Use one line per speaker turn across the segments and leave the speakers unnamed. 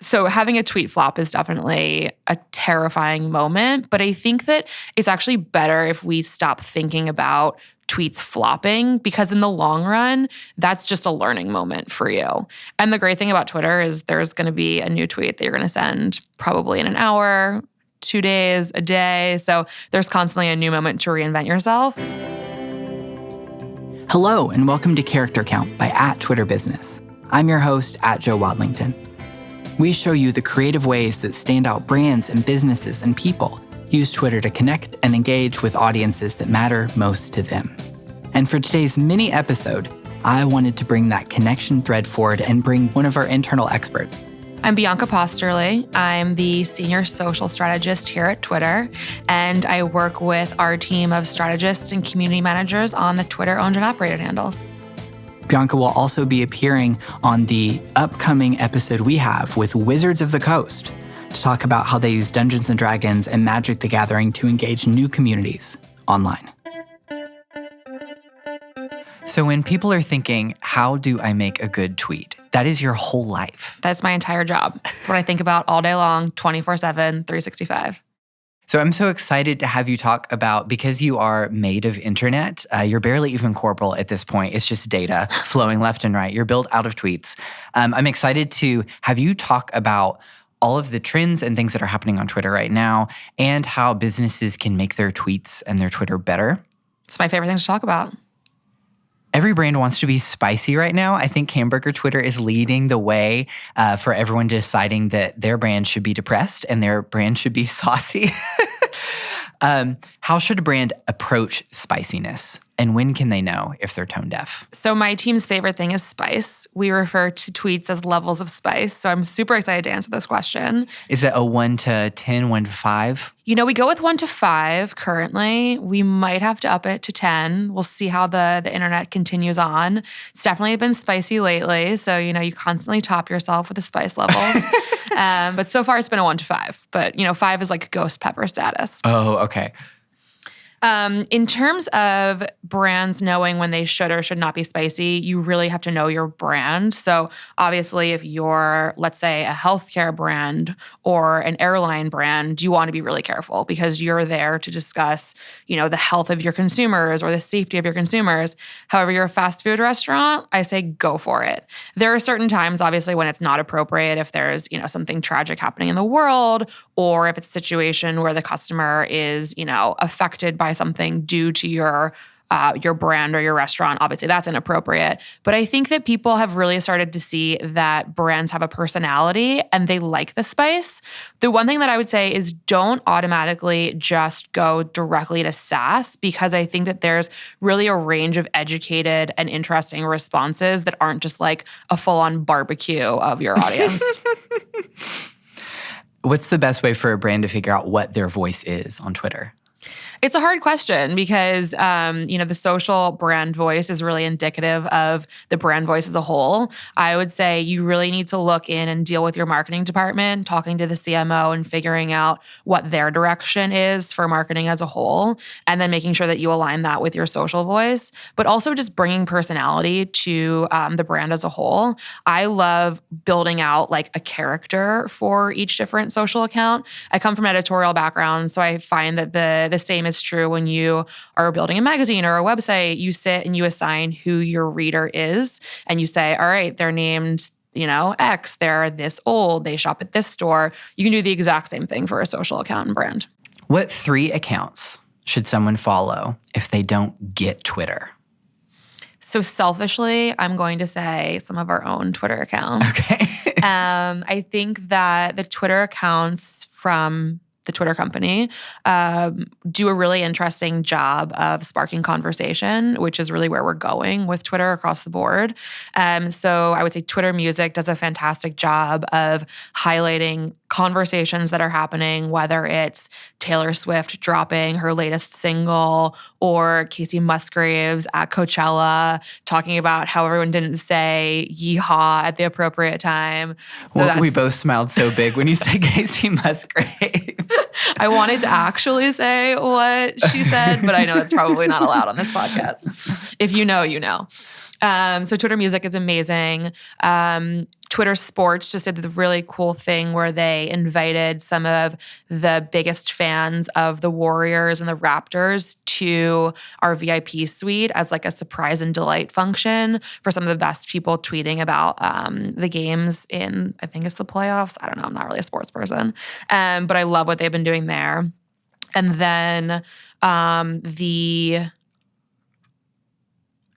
So having a tweet flop is definitely a terrifying moment, but I think that it's actually better if we stop thinking about tweets flopping, because in the long run, that's just a learning moment for you. And the great thing about Twitter is there's going to be a new tweet that you're going to send probably in an hour, 2 days, a day. So there's constantly a new moment to reinvent yourself.
Hello, and welcome to Character Count by @TwitterBusiness. I'm your host, @Joe Wadlington. We show you the creative ways that standout brands and businesses and people use Twitter to connect and engage with audiences that matter most to them. And for today's mini episode, I wanted to bring that connection thread forward and bring one of our internal experts.
I'm Bianca Posterly. I'm the senior social strategist here at Twitter, and I work with our team of strategists and community managers on the Twitter owned and operated handles.
Bianca will also be appearing on the upcoming episode we have with Wizards of the Coast to talk about how they use Dungeons & Dragons and Magic the Gathering to engage new communities online. So when people are thinking, how do I make a good tweet? That is your whole life.
That's my entire job. It's what I think about all day long, 24/7, 365.
So I'm so excited to have you talk about, because you are made of internet, you're barely even corporal at this point. It's just data flowing left and right. You're built out of tweets. I'm excited to have you talk about all of the trends and things that are happening on Twitter right now and how businesses can make their tweets and their Twitter better.
It's my favorite thing to talk about.
Every brand wants to be spicy right now. I think Hamburger Twitter is leading the way for everyone deciding that their brand should be depressed and their brand should be saucy. How should a brand approach spiciness? And when can they know if they're tone deaf?
So my team's favorite thing is spice. We refer to tweets as levels of spice. So I'm super excited to answer this question.
Is it a 1 to 10, 1 to 5?
You know, we go with 1 to 5 currently. We might have to up it to 10. We'll see how the internet continues on. It's definitely been spicy lately. So, you know, you constantly top yourself with the spice levels. But so far it's been a 1 to 5. But, you know, 5 is like ghost pepper status.
Oh, okay.
In terms of brands knowing when they should or should not be spicy, you really have to know your brand. So obviously, if you're, let's say, a healthcare brand or an airline brand, you want to be really careful because you're there to discuss, you know, the health of your consumers or the safety of your consumers. However, you're a fast food restaurant, I say go for it. There are certain times, obviously, when it's not appropriate if there's, you know, something tragic happening in the world, or if it's a situation where the customer is, you know, affected by something due to your brand or your restaurant. Obviously, that's inappropriate. But I think that people have really started to see that brands have a personality and they like the spice. The one thing that I would say is don't automatically just go directly to sass, because I think that there's really a range of educated and interesting responses that aren't just like a full-on barbecue of your audience.
What's the best way for a brand to figure out what their voice is on Twitter?
It's a hard question because, you know, the social brand voice is really indicative of the brand voice as a whole. I would say you really need to look in and deal with your marketing department, talking to the CMO and figuring out what their direction is for marketing as a whole, and then making sure that you align that with your social voice, but also just bringing personality to the brand as a whole. I love building out like a character for each different social account. I come from an editorial background, so I find that the same is true when you are building a magazine or a website. You sit and you assign who your reader is, and you say, all right, they're named, you know, X, they're this old, they shop at this store. You can do the exact same thing for a social account and brand.
What 3 accounts should someone follow if they don't get Twitter?
So selfishly, I'm going to say some of our own Twitter accounts.
Okay.
I think that the Twitter accounts from the Twitter company, do a really interesting job of sparking conversation, which is really where we're going with Twitter across the board. So I would say Twitter Music does a fantastic job of highlighting conversations that are happening, whether it's Taylor Swift dropping her latest single or Casey Musgraves at Coachella talking about how everyone didn't say yeehaw at the appropriate time. So
well, we both smiled so big when you said Casey Musgraves.
I wanted to actually say what she said, but I know it's probably not allowed on this podcast. If you know, you know. So Twitter Music is amazing. Twitter Sports just did the really cool thing where they invited some of the biggest fans of the Warriors and the Raptors to our VIP suite as like a surprise and delight function for some of the best people tweeting about the games in, I think it's the playoffs. I don't know. I'm not really a sports person. But I love what they've been doing there. And then the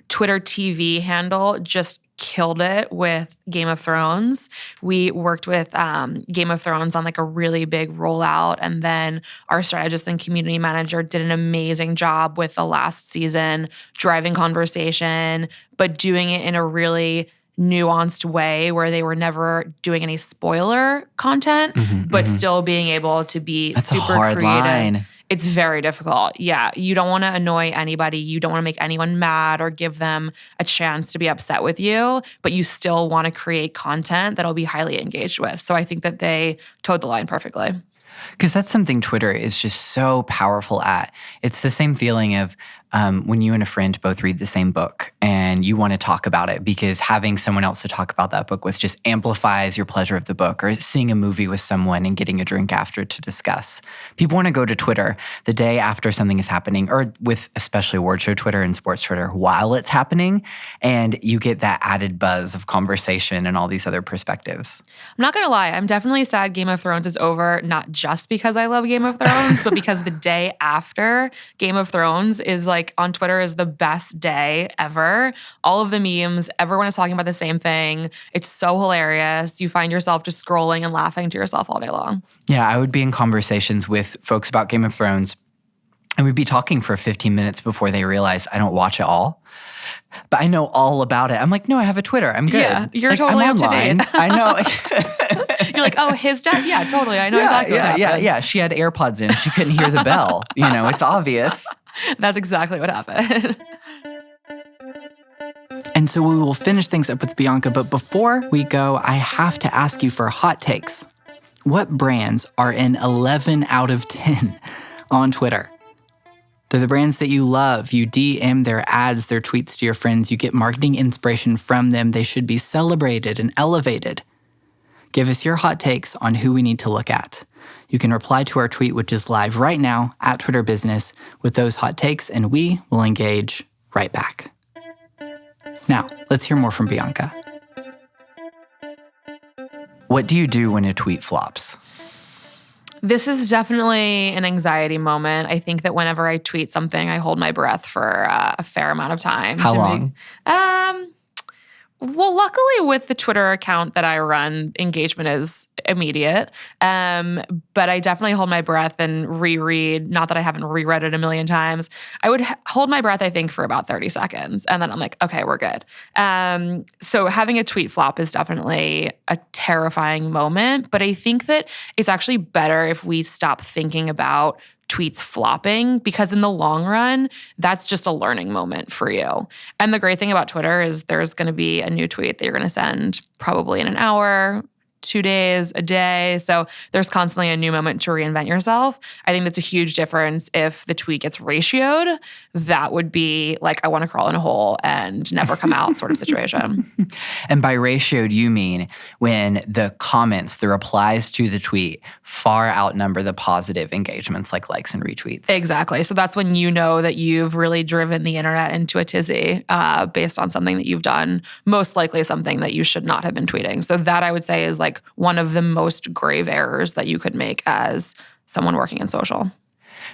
Twitter TV handle just killed it with Game of Thrones. We worked with Game of Thrones on like a really big rollout. And then our strategist and community manager did an amazing job with the last season, driving conversation, but doing it in a really nuanced way where they were never doing any spoiler content, but still being able to be
That's
super
a hard
creative.
line.
It's very difficult. Yeah. You don't want to annoy anybody. You don't want to make anyone mad or give them a chance to be upset with you, but you still want to create content that'll be highly engaged with. So I think that they towed the line perfectly.
Because that's something Twitter is just so powerful at. It's the same feeling of when you and a friend both read the same book and you want to talk about it, because having someone else to talk about that book with just amplifies your pleasure of the book, or seeing a movie with someone and getting a drink after to discuss. People want to go to Twitter the day after something is happening, or with especially award show Twitter and sports Twitter while it's happening, and you get that added buzz of conversation and all these other perspectives.
I'm not going to lie. I'm definitely sad Game of Thrones is over, not just because I love Game of Thrones, but because the day after Game of Thrones is like on Twitter is the best day ever. All of the memes, everyone is talking about the same thing. It's so hilarious. You find yourself just scrolling and laughing to yourself all day long.
Yeah, I would be in conversations with folks about Game of Thrones, and we'd be talking for 15 minutes before they realize I don't watch it all. But I know all about it. I'm like, no, I have a Twitter. I'm good.
Yeah, you're
like,
totally
I'm
up to date.
online. I know.
You're like, oh, his dad? Yeah, totally. I know exactly what happened.
Yeah. She had AirPods in. She couldn't hear the bell. It's obvious.
That's exactly what happened.
And so we will finish things up with Bianca. But before we go, I have to ask you for hot takes. What brands are in 11 out of 10 on Twitter? They're the brands that you love. You DM their ads, their tweets to your friends. You get marketing inspiration from them. They should be celebrated and elevated. Give us your hot takes on who we need to look at. You can reply to our tweet, which is live right now at Twitter Business, with those hot takes, and we will engage right back. Now, let's hear more from Bianca. What do you do when a tweet flops?
This is definitely an anxiety moment. I think that whenever I tweet something, I hold my breath for a fair amount of time.
How long?
Well, luckily with the Twitter account that I run, engagement is immediate. But I definitely hold my breath and reread. Not that I haven't reread it a million times. I would hold my breath, I think, for about 30 seconds. And then I'm like, okay, we're good. So having a tweet flop is definitely a terrifying moment. But I think that it's actually better if we stop thinking about tweets flopping, because in the long run, that's just a learning moment for you. And the great thing about Twitter is there's going to be a new tweet that you're going to send probably in an hour, 2 days, a day. So there's constantly a new moment to reinvent yourself. I think that's a huge difference. If the tweet gets ratioed, that would be like, I want to crawl in a hole and never come out sort of situation.
And by ratioed, you mean when the comments, the replies to the tweet far outnumber the positive engagements like likes and retweets.
Exactly. So that's when you know that you've really driven the internet into a tizzy based on something that you've done, most likely something that you should not have been tweeting. So that I would say is like one of the most grave errors that you could make as someone working in social.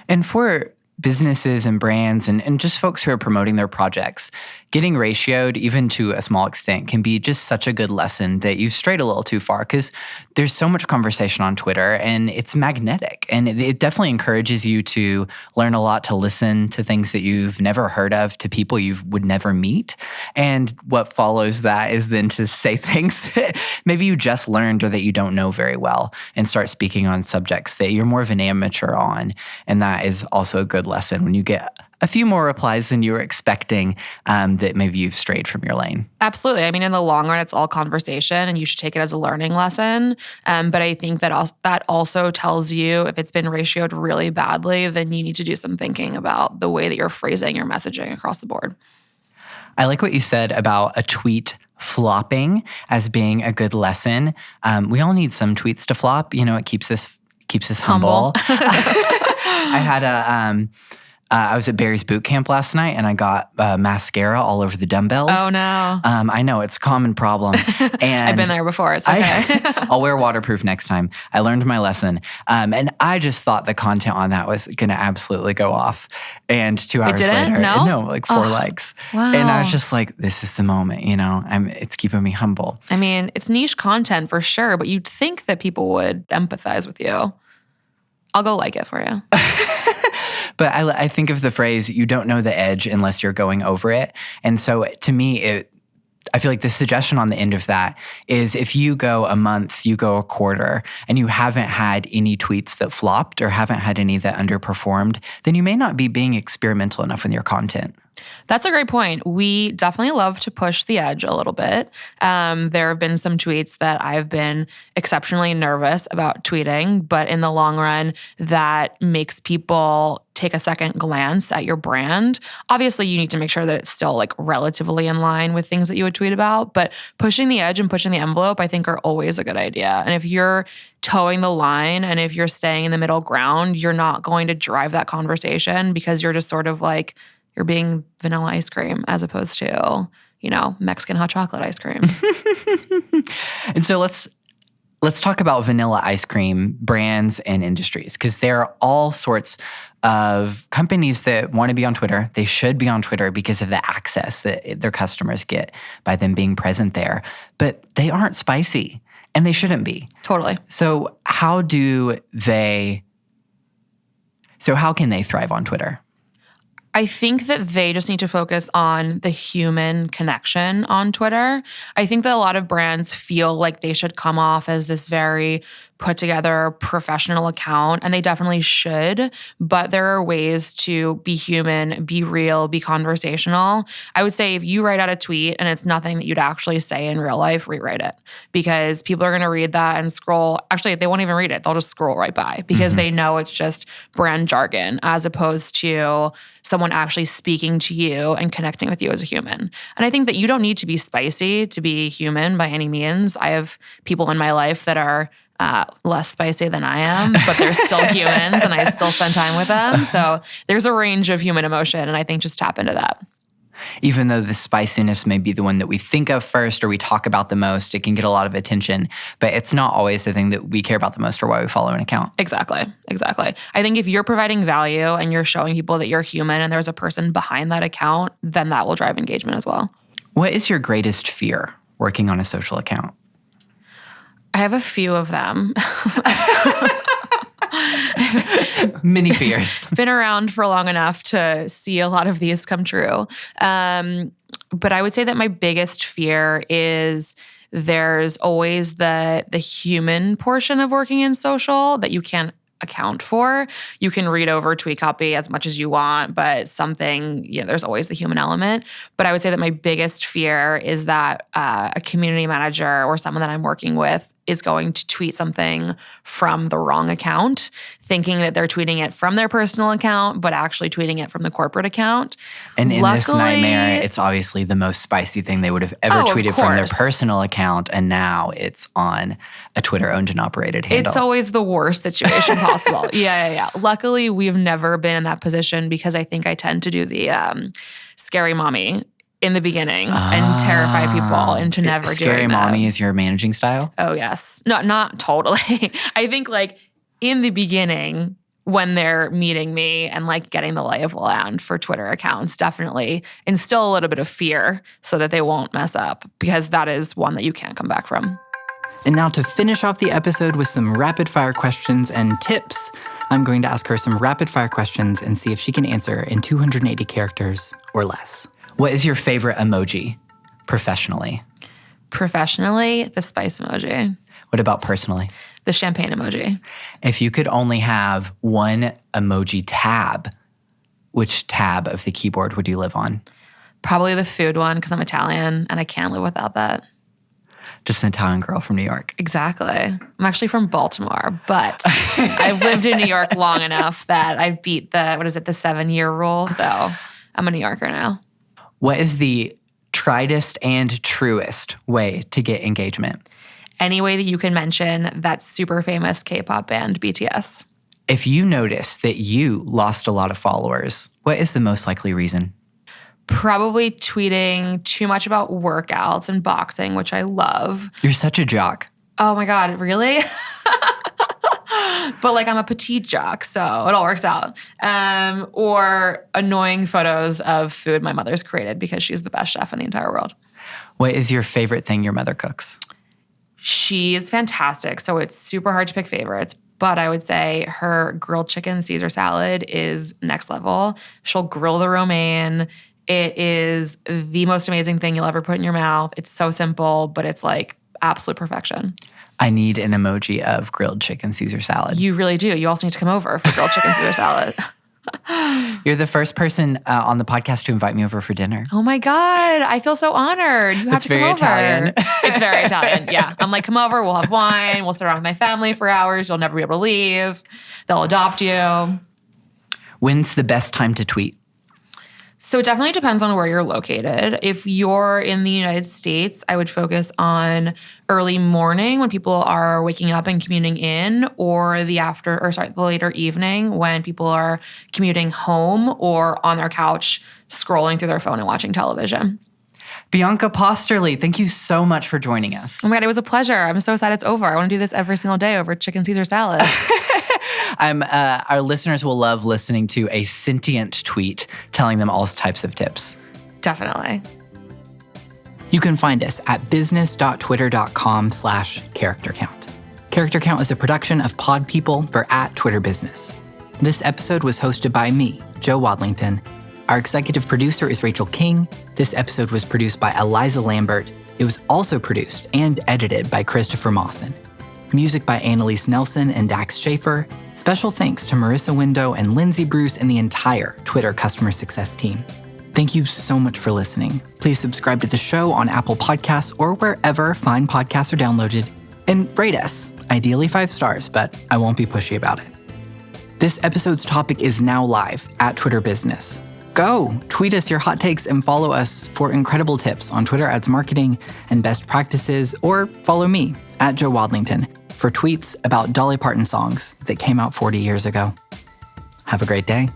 And for businesses and brands and just folks who are promoting their projects, getting ratioed, even to a small extent, can be just such a good lesson that you've strayed a little too far, because there's so much conversation on Twitter and it's magnetic. And it definitely encourages you to learn a lot, to listen to things that you've never heard of, to people you would never meet. And what follows that is then to say things that maybe you just learned or that you don't know very well, and start speaking on subjects that you're more of an amateur on. And that is also a good lesson when you get a few more replies than you were expecting, that maybe you've strayed from your lane.
Absolutely. I mean, in the long run, it's all conversation and you should take it as a learning lesson. But I think that also tells you if it's been ratioed really badly, then you need to do some thinking about the way that you're phrasing your messaging across the board.
I like what you said about a tweet flopping as being a good lesson. We all need some tweets to flop. It keeps us humble. I had I was at Barry's boot camp last night, and I got mascara all over the dumbbells.
Oh, no.
I know, it's a common problem. And
I've been there before. It's okay.
I'll wear waterproof next time. I learned my lesson. And I just thought the content on that was going to absolutely go off. And 2 hours later, like 4 likes.
Wow.
And I was just like, this is the moment, it's keeping me humble.
I mean, it's niche content for sure, but you'd think that people would empathize with you. I'll go like it for you.
But I think of the phrase, you don't know the edge unless you're going over it. And so to me, I feel like the suggestion on the end of that is if you go a month, you go a quarter, and you haven't had any tweets that flopped or haven't had any that underperformed, then you may not be being experimental enough with your content.
That's a great point. We definitely love to push the edge a little bit. There have been some tweets that I've been exceptionally nervous about tweeting, but in the long run, that makes people take a second glance at your brand. Obviously, you need to make sure that it's still like relatively in line with things that you would tweet about, but pushing the edge and pushing the envelope, I think, are always a good idea. And if you're towing the line and if you're staying in the middle ground, you're not going to drive that conversation because you're just sort of like, you're being vanilla ice cream as opposed to, Mexican hot chocolate ice cream.
And so let's talk about vanilla ice cream brands and industries, because there are all sorts of companies that want to be on Twitter. They should be on Twitter because of the access that their customers get by them being present there. But they aren't spicy, and they shouldn't be.
Totally.
So how can they thrive on Twitter?
I think that they just need to focus on the human connection on Twitter. I think that a lot of brands feel like they should come off as this very put together professional account, and they definitely should, but there are ways to be human, be real, be conversational. I would say if you write out a tweet and it's nothing that you'd actually say in real life, rewrite it, because people are going to read that and scroll. Actually, they won't even read it. They'll just scroll right by because they know it's just brand jargon as opposed to someone actually speaking to you and connecting with you as a human. And I think that you don't need to be spicy to be human by any means. I have people in my life that are less spicy than I am, but they're still humans and I still spend time with them. So there's a range of human emotion, and I think just tap into that.
Even though the spiciness may be the one that we think of first or we talk about the most, it can get a lot of attention, but it's not always the thing that we care about the most or why we follow an account.
Exactly. I think if you're providing value and you're showing people that you're human and there's a person behind that account, then that will drive engagement as well.
What is your greatest fear working on a social account?
I have a few of them.
Many fears.
Been around for long enough to see a lot of these come true. But I would say that my biggest fear is there's always the human portion of working in social that you can't account for. You can read over tweet copy as much as you want, but there's always the human element. But I would say that my biggest fear is that a community manager or someone that I'm working with is going to tweet something from the wrong account, thinking that they're tweeting it from their personal account, but actually tweeting it from the corporate account.
And in this nightmare, it's obviously the most spicy thing they would have ever tweeted from their personal account, and now it's on a Twitter-owned and operated handle.
It's always the worst situation possible. Yeah. Luckily, we've never been in that position because I think I tend to do the scary mommy in the beginning and terrify people into never doing that.
Scary mommy is your managing style?
Oh, yes. No, not totally. I think in the beginning when they're meeting me and getting the lay of the land for Twitter accounts, definitely instill a little bit of fear so that they won't mess up, because that is one that you can't come back from.
And now to finish off the episode with some rapid fire questions and tips, I'm going to ask her some rapid fire questions and see if she can answer in 280 characters or less. What is your favorite emoji professionally?
Professionally, the spice emoji.
What about personally?
The champagne emoji.
If you could only have one emoji tab, which tab of the keyboard would you live on?
Probably the food one, because I'm Italian and I can't live without that.
Just an Italian girl from New York.
Exactly. I'm actually from Baltimore, but I've lived in New York long enough that I've beat the 7-year rule. So I'm a New Yorker now.
What is the Tridest and truest way to get engagement.
Any way that you can mention that super famous K-pop band, BTS.
If you notice that you lost a lot of followers, what is the most likely reason?
Probably tweeting too much about workouts and boxing, which I love.
You're such a jock.
Oh my God, really? But like I'm a petite jock, so it all works out. Or annoying photos of food my mother's created because she's the best chef in the entire world.
What is your favorite thing your mother cooks?
She's fantastic, so it's super hard to pick favorites. But I would say her grilled chicken Caesar salad is next level. She'll grill the romaine. It is the most amazing thing you'll ever put in your mouth. It's so simple, but it's like absolute perfection.
I need an emoji of grilled chicken Caesar salad.
You really do. You also need to come over for grilled chicken Caesar salad.
You're the first person on the podcast to invite me over for dinner.
Oh my God. I feel so honored. You have to come over.
It's very Italian.
It's very Italian. Yeah. I'm like, come over. We'll have wine. We'll sit around with my family for hours. You'll never be able to leave. They'll adopt you.
When's the best time to tweet?
So it definitely depends on where you're located. If you're in the United States, I would focus on early morning when people are waking up and commuting in, or the later evening when people are commuting home or on their couch scrolling through their phone and watching television.
Bianca Posterly, thank you so much for joining us.
Oh my God, it was a pleasure. I'm so sad it's over. I want to do this every single day over chicken Caesar salad.
Our listeners will love listening to a sentient tweet telling them all types of tips.
Definitely.
You can find us at business.twitter.com/character count. Character Count is a production of Pod People for @TwitterBusiness. This episode was hosted by me, Joe Wadlington. Our executive producer is Rachel King. This episode was produced by Eliza Lambert. It was also produced and edited by Christopher Mawson. Music by Annalise Nelson and Dax Schaefer. Special thanks to Marissa Window and Lindsay Bruce and the entire Twitter customer success team. Thank you so much for listening. Please subscribe to the show on Apple Podcasts or wherever fine podcasts are downloaded. And rate us, ideally 5 stars, but I won't be pushy about it. This episode's topic is now live at Twitter Business. Go, tweet us your hot takes and follow us for incredible tips on Twitter ads marketing and best practices, or follow me at Joe Wadlington for tweets about Dolly Parton songs that came out 40 years ago. Have a great day.